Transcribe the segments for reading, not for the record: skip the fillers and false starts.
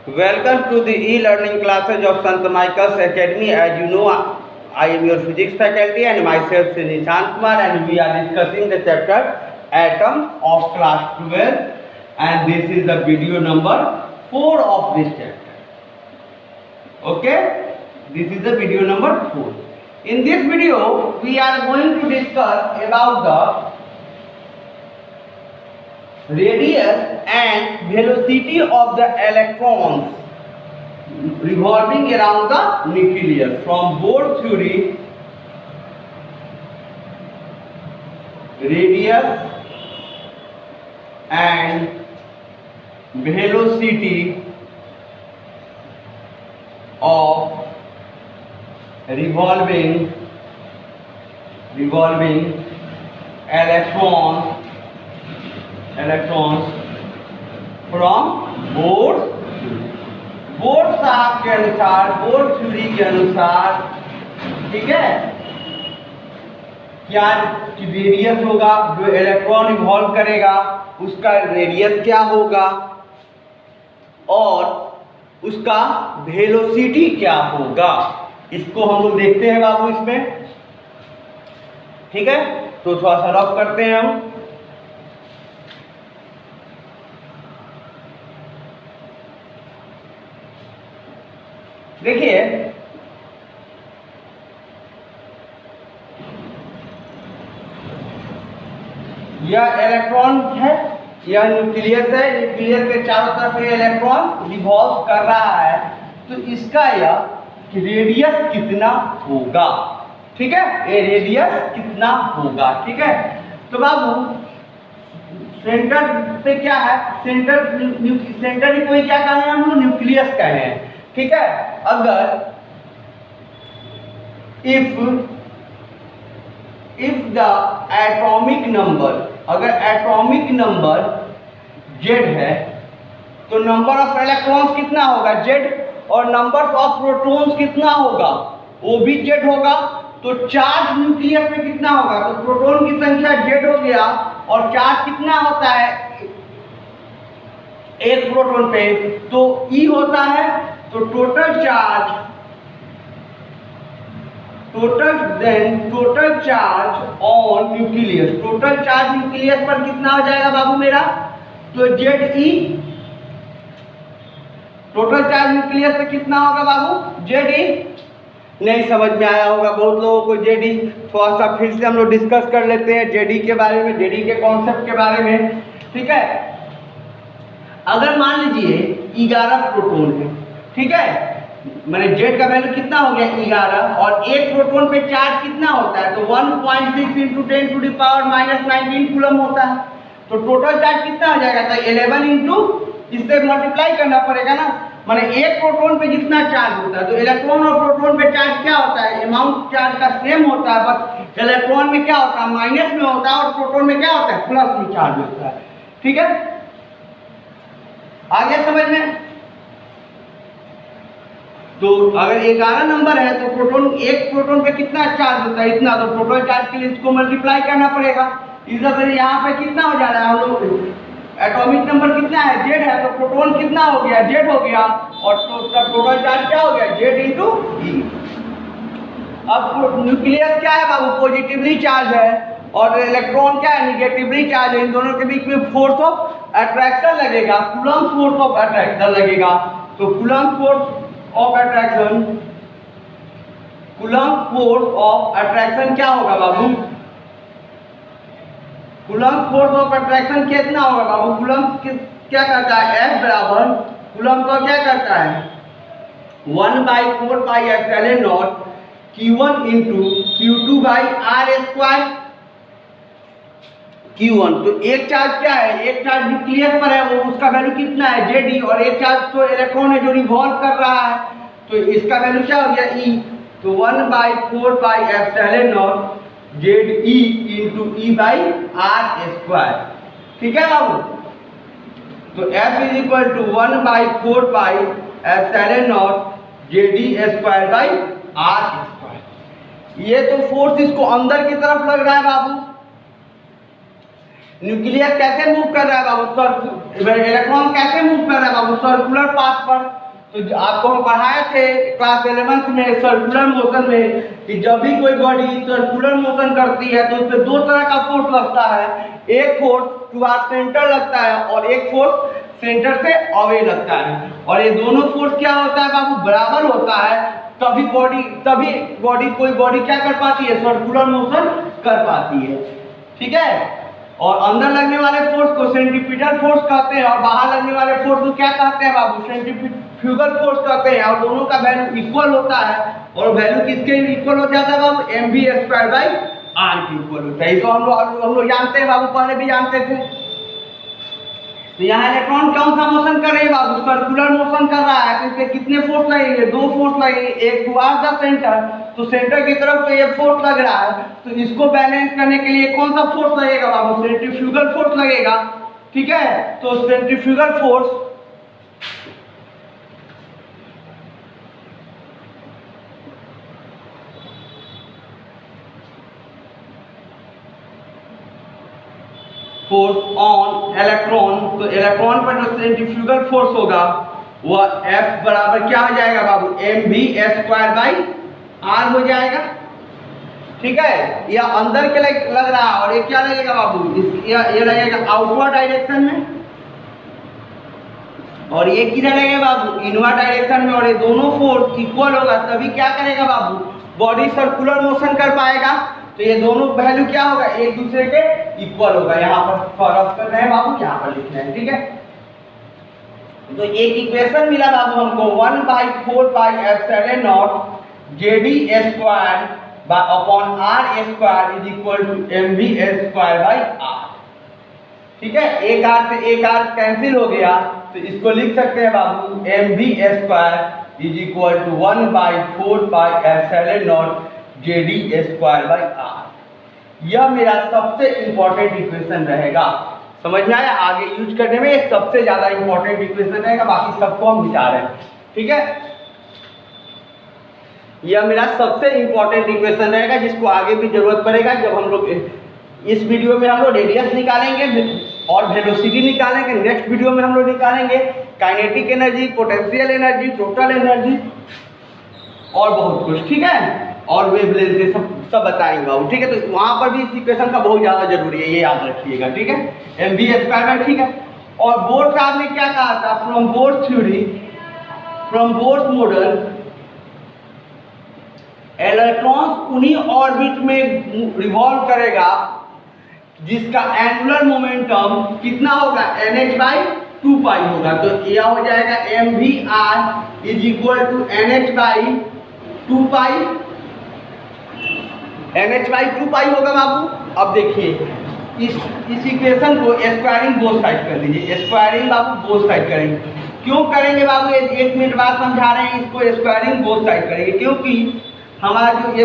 Welcome to the e-learning classes of Sant Michael's Academy. As you know, I am your physics faculty and myself is Nishant Kumar, and we are discussing the chapter Atom of class 12, and this is the video number 4 of this chapter. Okay, this is the video number 4. In this video, we are going to discuss about the radius and velocity of the electrons revolving around the nucleus from Bohr theory. Radius and velocity of revolving electrons from bore साहब के अनुसार, bore theory के अनुसार, ठीक है, क्या radius होगा जो इलेक्ट्रॉन रिवॉल्व करेगा, उसका रेडियस क्या होगा और उसका वेलोसिटी क्या होगा, इसको हम लोग देखते हैं बाबू इसमें। ठीक है, तो थोड़ा सा रफ करते हैं हम। देखिए, यह इलेक्ट्रॉन है, यह न्यूक्लियस है, न्यूक्लियस के चारों तरफ ये इलेक्ट्रॉन रिवॉल्व कर रहा है, तो इसका यह रेडियस कितना होगा, ठीक है, ये रेडियस कितना होगा। ठीक है, तो बाबू सेंटर पे क्या है, सेंटर कोई क्या कहें हम लोग, न्यूक्लियस कहे हैं। ठीक है, अगर इफ द एटॉमिक नंबर, अगर एटॉमिक नंबर Z है तो नंबर ऑफ इलेक्ट्रॉन्स कितना होगा Z, और नंबर ऑफ प्रोटॉन्स कितना होगा, वो भी Z होगा। तो चार्ज न्यूक्लियस में कितना होगा, तो प्रोटॉन की संख्या Z हो गया और चार्ज कितना होता है एक प्रोटॉन पे, तो E होता है। तो total charge on nucleus, total charge nucleus पर कितना हो जाएगा बाबू मेरा, तो ZE, टोटल चार्ज न्यूक्लियस पे कितना होगा बाबू, ZE। नहीं समझ में आया होगा बहुत लोगों को ZE, थोड़ा सा फिर से हम लोग डिस्कस कर लेते हैं ZE के बारे में, ZE के कॉन्सेप्ट के बारे में। ठीक है, अगर मान लीजिए 11 प्रोटॉन है, ठीक है, मैंने Z का वैल्यू कितना हो गया 11, और एक प्रोटॉन पे चार्ज कितना होता है, तो 1.6 into 10 to the power -19 coulomb होता है। तो टोटल चार्ज कितना हो जाएगा, तो 11 इंटू, इससे मल्टीप्लाई करना पड़ेगा ना, माने एक प्रोटॉन पे जितना चार्ज होता है, तो इलेक्ट्रॉन और प्रोटॉन पे चार्ज क्या होता है, अमाउंट चार्ज का सेम होता है, बस इलेक्ट्रॉन में क्या होता है माइनस में होता है और प्रोटॉन में क्या होता है प्लस में चार्ज होता है। ठीक है, आगे समझ में। तो अगर 11 नंबर है तो प्रोटॉन, एक प्रोटॉन पे कितना चार्ज होता है इतना, तो टोटल चार्ज के लिए इसको मल्टीप्लाई करना पड़ेगा। इस तरह यहाँ पे कितना हो जा रहा है, हम लोग एटॉमिक नंबर कितना है Z है, तो प्रोटॉन कितना हो गया Z हो गया, और टोटल चार्ज क्या हो गया Z इंटू E। अब न्यूक्लियस क्या है बाबू, पॉजिटिवली चार्ज है, और इलेक्ट्रॉन क्या है निगेटिवली चार्ज है। इन दोनों के बीच में फोर्स ऑफ अट्रैक्शन लगेगा, कूलम्ब फोर्स ऑफ अट्रैक्शन लगेगा। तो कूलम्ब फोर्स ऑफ अट्रैक्शन क्या होगा बाबू, कूलम्ब फोर्स ऑफ अट्रैक्शन कितना होगा बाबू, कूलम्ब क्या करता है, F बराबर कूलम्ब का क्या करता है 1/4πε0 Q1 इंटू Q2/r²। Q1 तो एक चार्ज क्या है, एक चार्ज न्यूक्लियस पर है, वो उसका वैल्यू कितना है ZE, और एक चार्ज तो इलेक्ट्रॉन है जो रिवॉल्व कर रहा है, तो इसका वैल्यू क्या हो गया E। तो 1/4πε0 ZE इंटू E/r²। ठीक है बाबू, तो F is equal to 1/4πε0 ZE²/r²। ये तो फोर्स इसको अंदर की तरफ लग रहा है बाबू। न्यूक्लियस कैसे मूव कर रहा है बाबू, इलेक्ट्रॉन कैसे मूव कर रहा है बाबू, सर्कुलर पाथ पर। तो आपको हम पढ़ाए थे क्लास 11th में सर्कुलर मोशन में कि जब भी कोई बॉडी सर्कुलर मोशन करती है तो उस पर दो तरह का फोर्स लगता है, एक फोर्स टुवर्ड सेंटर लगता है और एक फोर्स सेंटर से अवे लगता है। और ये दोनों फोर्स क्या होता है बाबू, बराबर होता है, तभी बॉडी कोई बॉडी क्या कर पाती है, सर्कुलर मोशन कर पाती है। ठीक है, और अंदर लगने वाले फोर्स को सेंट्रीपिटल फोर्स कहते हैं और बाहर लगने वाले फोर्स को क्या कहते हैं बाबू, सेंट्रीफ्यूगल फोर्स कहते हैं। और दोनों का वैल्यू इक्वल होता है और वैल्यू किसके इक्वल हो जाता है बाबू, mv²/r के इक्वल होता है। तो हम लोग जानते हैं बाबू, पहले भी जानते थे। तो यहाँ इलेक्ट्रॉन कौन सा मोशन कर रहे हैं बाबू, सर्कुलर मोशन कर रहा है, तो इसमें कितने फोर्स लगेंगे, दो फोर्स लगेंगे, एक टुवर्ड द सेंटर, तो सेंटर की तरफ तो ये फोर्स लग रहा है, तो इसको बैलेंस करने के लिए कौन सा फोर्स लगेगा बाबू, सेंट्रीफ्यूगल फोर्स लगेगा। ठीक है, तो सेंट्रीफ्यूगल फोर्स ऑन इलेक्ट्रॉन, तो इलेक्ट्रॉन पर जो सेंट्रीफ्यूगल फोर्स होगा वह F बराबर क्या हो जाएगा बाबू, mv²/r हो जाएगा। ठीक है, यह अंदर के लग रहा है और ये क्या लगेगा बाबू, ये लगेगा आउटवर्ड डायरेक्शन में और ये किधर लगेगा बाबू, इनवर्ड डायरेक्शन में। और ये दोनों फोर्स इक्वल होगा तभी क्या करेगा बाबू, बॉडी सर्कुलर मोशन कर पाएगा। तो ये दोनों वैल्यू क्या होगा, एक दूसरे के इक्वल होगा। यहाँ पर फॉरवर्ड कर रहे हैं बाबू, यहाँ पर लिख रहे हैं। ठीक है, तो एक इक्वेशन मिला बाबू हमको 1/4πε0 JD² mv²/r। ठीक है, एक आर से एक आर कैंसिल हो गया, तो इसको लिख सकते हैं बाबू mv² 1/4πε0 JD²/r। यह मेरा सबसे इंपॉर्टेंट इक्वेशन रहेगा, समझ में आया, आगे यूज करने में ये सबसे ज्यादा इंपॉर्टेंट इक्वेशन रहेगा, बाकी सबको हम मिटा रहे हैं। ठीक है, यह मेरा सबसे इंपॉर्टेंट इक्वेशन रहेगा जिसको आगे भी जरूरत पड़ेगा। जब हम लोग इस वीडियो में हम लोग रेडियस निकालेंगे और वेलोसिटी निकालेंगे, नेक्स्ट वीडियो में हम लोग निकालेंगे kinetic energy, potential energy, total energy और बहुत कुछ। ठीक है, और वेवलेंथ सब बताएंगे बाबू। ठीक है, तो वहां पर भी इस इक्वेशन का बहुत ज्यादा जरूरी है, ये याद रखिएगा। ठीक है, mv²। ठीक है, और बोर साहब ने क्या कहा था, from bore theory, from Bohr model electrons उन्हीं ऑर्बिट में रिवॉल्व करेगा जिसका एंगुलर मोमेंटम कितना होगा, nh/2π होगा। तो यह हो जाएगा mvr =nh/2π, nh/2π होगा बाबू। अब देखिए इस इक्वेशन को स्क्वायरिंग बोथ साइड कर दीजिए, स्क्वायरिंग बाबू बोथ साइड करेंगे। क्यों करेंगे बाबू, एक मिनट बाद समझा रहे हैं, इसको स्क्वायरिंग बोथ साइड करेंगे क्योंकि हमारा जो ये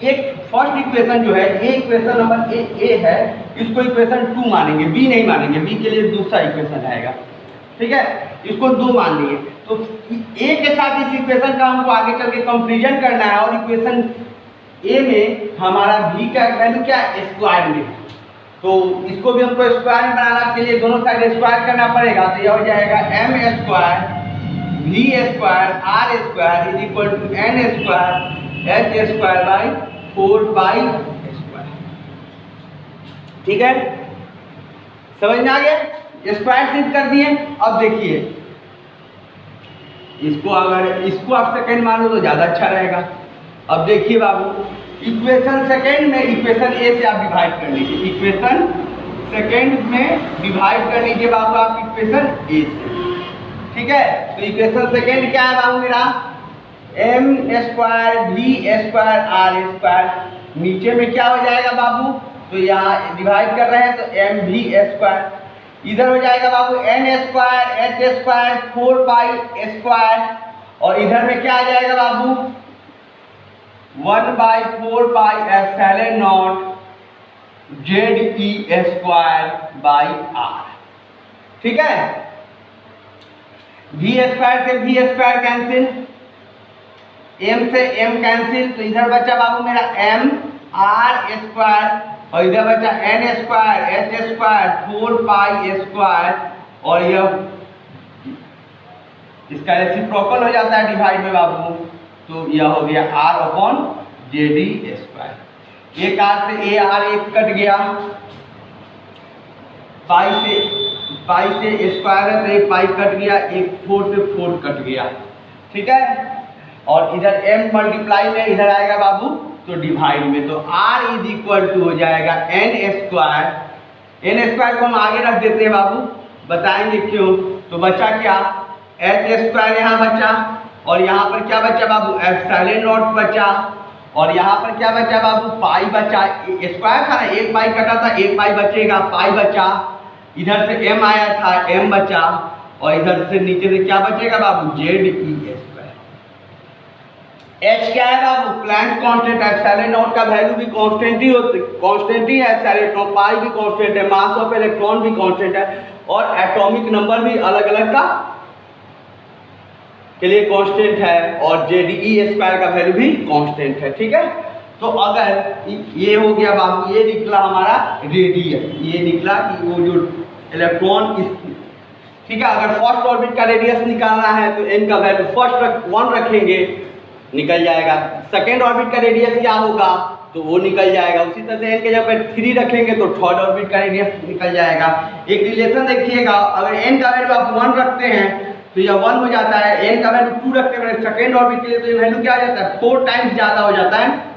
एक फर्स्ट इक्वेशन जो है, ये इक्वेशन नंबर ए है, इसको इक्वेशन 2 मानेंगे, बी नहीं मानेंगे, बी के लिए दूसरा इक्वेशन आएगा। ठीक है, इसको 2 मान लिए, तो ए के साथ इस इक्वेशन का हमको आगे चल के कंपेरिजन करना है और इक्वेशन ए में हमारा v का वैल्यू क्या है, स्क्वायर में, तो इसको भी हमको स्क्वायर में बनाना के लिए दोनों साइड स्क्वायर करना पड़ेगा। तो यह हो जाएगा m² v² r² n² h²/4π²। ठीक है, समझ में आ गया, स्क्वायर सिद्ध कर दिए। अब देखिए इसको आप सेकंड मान लो तो ज्यादा अच्छा रहेगा। अब देखिए बाबू, इक्वेशन सेकंड में इक्वेशन ए से आप डिवाइड कर लीजिए, इक्वेशन सेकंड में डिवाइड कर लीजिए बाबू आप इक्वेशन ए से। ठीक है, तो इक्वेशन सेकंड क्या है बाबू मेरा, m² v² r², नीचे में क्या हो जाएगा बाबू, तो यहाँ डिवाइड कर रहे हैं तो mv², इधर हो जाएगा बाबू n² h² 4π², और इधर में क्या आ जाएगा बाबू 1/4πε0 ZE²/r। ठीक है, v² से v² कैंसिल, m से m कैंसिल, तो इधर बचा बाबू मेरा m r² और इधर बचा n² h² 4π² और यह इसका रेसिप्रोकल हो जाता है डिवाइड में बाबू, तो यह हो गया r अपॉन JD स्क्वायर। एक r से AR एक कट गया, पाई से स्क्वायर है तो एक पाई कट गया, एक 4 से 4 कट गया, ठीक है। और इधर m मल्टीप्लाई में इधर आएगा बाबू तो डिवाइड में, तो r इज इक्वल टू हो जाएगा n स्क्वायर। n स्क्वायर को हम आगे रख देते हैं बाबू, बताएंगे क्यों। तो बचा क्या, h स्क्वायर यहाँ बचा, और यहाँ पर क्या बचा बाबू, एप्सिलॉन नॉट बचा, और यहाँ पर क्या बचा बाबू, पाई बचा। स्क्वायर था ना, एक पाई कटा था, एक पाई बचेगा, पाई बचा। इधर से m आया था, m बचा, और इधर से नीचे से क्या बचेगा बाबू, ZE स्क्वायर। h क्या है बाबू, प्लैंक कांस्टेंट, एप्सिलॉन नॉट का वैल्यू भी कांस्टेंट ही है, एप्सिलॉन नॉट, पाई भी कांस्टेंट है, मास ऑफ इलेक्ट्रॉन भी कांस्टेंट है, और एटॉमिक नंबर भी अलग अलग का के लिए कांस्टेंट है, और ZE स्क्वायर का वैल्यू भी कांस्टेंट है, ठीक है। तो अगर ये हो गया बाबू, ये निकला हमारा रेडियस, ये निकला कि वो जो इलेक्ट्रॉन, ठीक है। अगर फर्स्ट ऑर्बिट का रेडियस निकालना है तो n का वैल्यू फर्स्ट 1 रखेंगे, निकल जाएगा। सेकेंड ऑर्बिट का रेडियस क्या होगा, तो वो निकल जाएगा। उसी तरह से n के जगह 3 रखेंगे तो थर्ड ऑर्बिट का रेडियस निकल जाएगा। एक रिलेशन देखिएगा, अगर n का वैल्यू आप 1 रखते हैं तो यह 1 हो जाता है, n का वैल्यू 2 रखते हैं सेकेंड ऑर्बिट के लिए तो ये वैल्यू क्या आ जाता है, 4 टाइम्स ज़्यादा हो जाता है।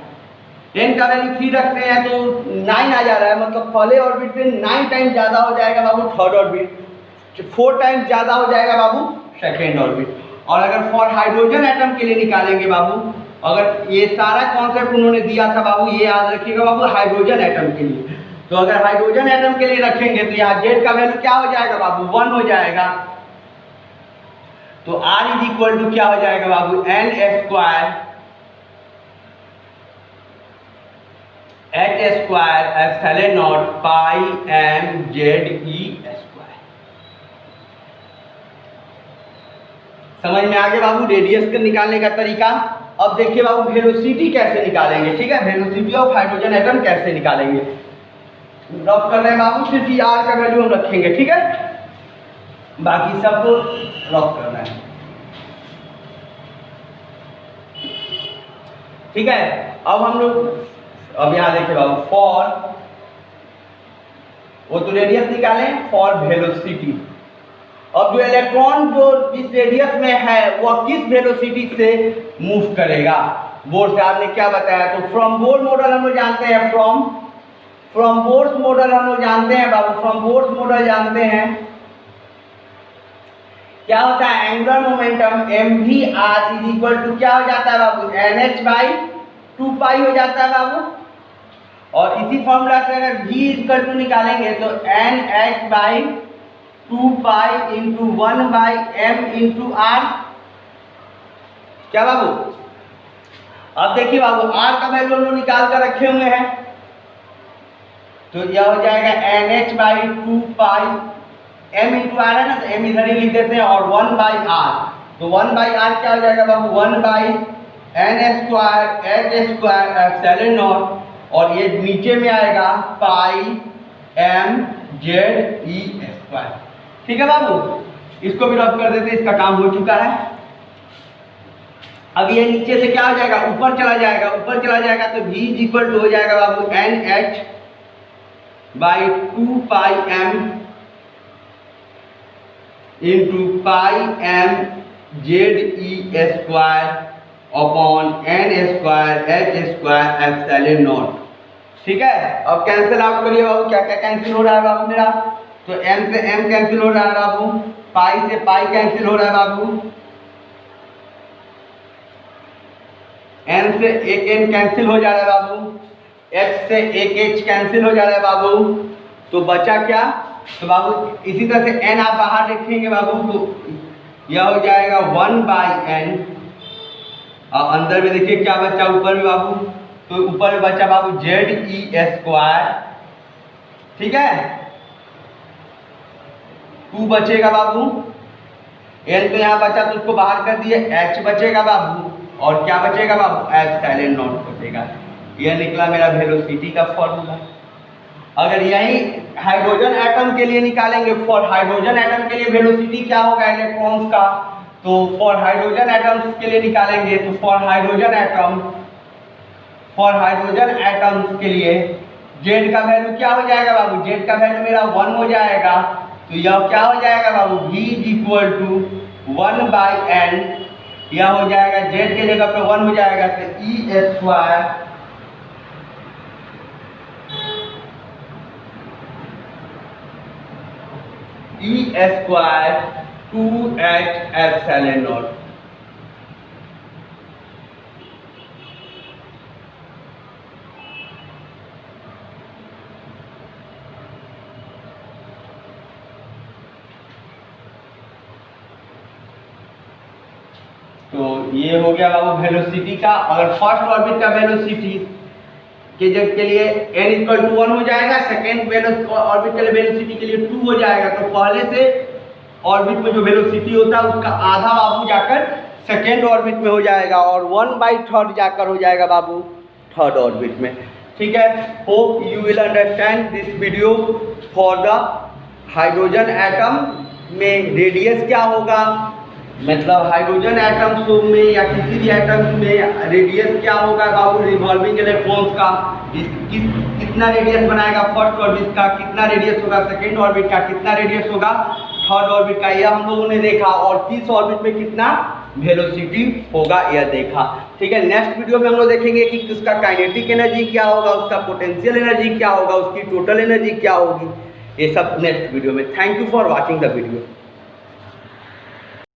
n का वैल्यू 3 रखते हैं तो 9 आ जा रहा है, मतलब पहले ऑर्बिट से 9 टाइम्स ज़्यादा हो जाएगा बाबू थर्ड ऑर्बिट, 4 टाइम्स ज़्यादा हो जाएगा बाबू सेकेंड ऑर्बिट। और अगर फॉर हाइड्रोजन एटम के लिए निकालेंगे बाबू, अगर ये सारा कॉन्सेप्ट उन्होंने दिया था बाबू, ये याद रखिएगा बाबू, हाइड्रोजन एटम के लिए। तो अगर हाइड्रोजन एटम के लिए रखेंगे तो यहाँ Z का वैल्यू क्या हो जाएगा बाबू, 1 हो जाएगा। तो R इज इक्वल टू क्या हो जाएगा बाबू, n square h square epsilon not pi m ZE square. समझ में आ गया बाबू रेडियस का निकालने का तरीका। अब देखिए बाबू वेलोसिटी कैसे निकालेंगे, ठीक है, वेलोसिटी ऑफ हाइड्रोजन एटम कैसे निकालेंगे। रफ कर रहे हैं बाबू, सिर्फ R का वैल्यू हम रखेंगे, ठीक है, बाकी सबको रफ करना है, ठीक है। अब हम लोग अब यहाँ देखिए बाबू, फॉर वो तो रेडियस निकालें, फॉर वेलोसिटी। अब जो इलेक्ट्रॉन जो इस रेडियस में है वह किस वेलोसिटी से मूव करेगा, बोर से आपने क्या बताया। तो फ्रॉम बोर मॉडल हम लोग जानते हैं, फ्रॉम बोर्स मॉडल हम लोग जानते हैं बाबू, फ्रॉम बोर्स मॉडल जानते हैं क्या होता है, angular momentum mvr is equal to क्या हो जाता है बाबू, nh/2 पाई हो जाता है बाबू। और इसी फॉर्मूला से अगर v इक्वल टू निकालेंगे तो nh/2 pi into 1/m into r, क्या बाबू। अब देखिए बाबू r का वैल्यू हम लोग निकाल कर रखे हुए हैं, तो यह हो जाएगा nh/2 pi, m into are है ना, तो m इधर ही लिख देते हैं, और 1/r, तो 1/r क्या हो जाएगा बाबू, 1/n square h square epsilon not, और ये नीचे में आएगा पाई m ZE स्क्वायर, ठीक है बाबू। इसको भी रफ कर देते हैं, इसका काम हो चुका है। अब ये नीचे से क्या हो जाएगा, ऊपर चला जाएगा, ऊपर चला जाएगा तो v इज इक्वल टू हो जाएगा बाबू nh/2 pi m into pi m ZE square upon n square h square epsilon not, ठीक है। अब कैंसिल आउट करिए बाबू, क्या क्या कैंसिल हो रहा है बाबू मेरा, तो m से m कैंसिल हो रहा है बाबू, पाई से पाई कैंसिल हो रहा है बाबू, n से एक n कैंसिल हो जा रहा है बाबू, h से एक h कैंसिल हो जा रहा है बाबू, तो बचा क्या, तो बाबू इसी तरह से n आप बाहर रखेंगे बाबू, तो यह हो जाएगा 1/n। अब अंदर में देखिए क्या बचा ऊपर में बाबू, तो ऊपर में बचा बाबू ZE स्क्वायर, ठीक है, 2 बचेगा बाबू, n तो यहाँ बचा तो उसको बाहर कर दिए, h बचेगा बाबू, और क्या बचेगा बाबू, एप्सिलॉन नॉट बचेगा। यह निकला मेरा वेलोसिटी का फॉर्मूला। अगर यही हाइड्रोजन एटम के लिए निकालेंगे, फॉर हाइड्रोजन एटम के लिए वेलोसिटी क्या होगा इलेक्ट्रॉन्स का, तो फॉर हाइड्रोजन एटम्स के लिए निकालेंगे, तो फॉर हाइड्रोजन एटम्स के लिए जेड का वैल्यू क्या हो जाएगा बाबू, जेड का वैल्यू मेरा 1 हो जाएगा। तो यह क्या हो जाएगा बाबू, V = 1/n, यह हो जाएगा जेड के जगह पे 1 हो जाएगा, तो E² 2H∁0। तो ये हो गया बाबू वेलोसिटी का। अगर फर्स्ट ऑर्बिट का वेलोसिटी के लिए n = 1 हो जाएगा, सेकेंड ऑर्बिट के लिए वेलोसिटी के लिए 2 हो जाएगा। तो पहले से ऑर्बिट में जो वेलोसिटी होता है उसका आधा बाबू जाकर सेकेंड ऑर्बिट में हो जाएगा, और 1/3 जाकर हो जाएगा बाबू थर्ड ऑर्बिट में। ठीक है, hope you will understand this video. For the hydrogen atom में रेडियस क्या होगा, मतलब हाइड्रोजन एटम्स में या किसी भी एटम्स में रेडियस क्या होगा बाबू, रिवॉल्विंग इलेक्ट्रॉन्स का कितना रेडियस बनाएगा फर्स्ट ऑर्बिट का, कितना रेडियस होगा सेकेंड ऑर्बिट का, कितना रेडियस होगा थर्ड ऑर्बिट का, यह हम लोगों ने देखा। और किस ऑर्बिट में कितना वेलोसिटी होगा यह देखा। ठीक है, नेक्स्ट वीडियो में हम लोग देखेंगे कि उसका काइनेटिक एनर्जी क्या होगा, उसका पोटेंशियल एनर्जी क्या होगा, उसकी टोटल एनर्जी क्या होगी, ये सब नेक्स्ट वीडियो में। Thank you for watching the video.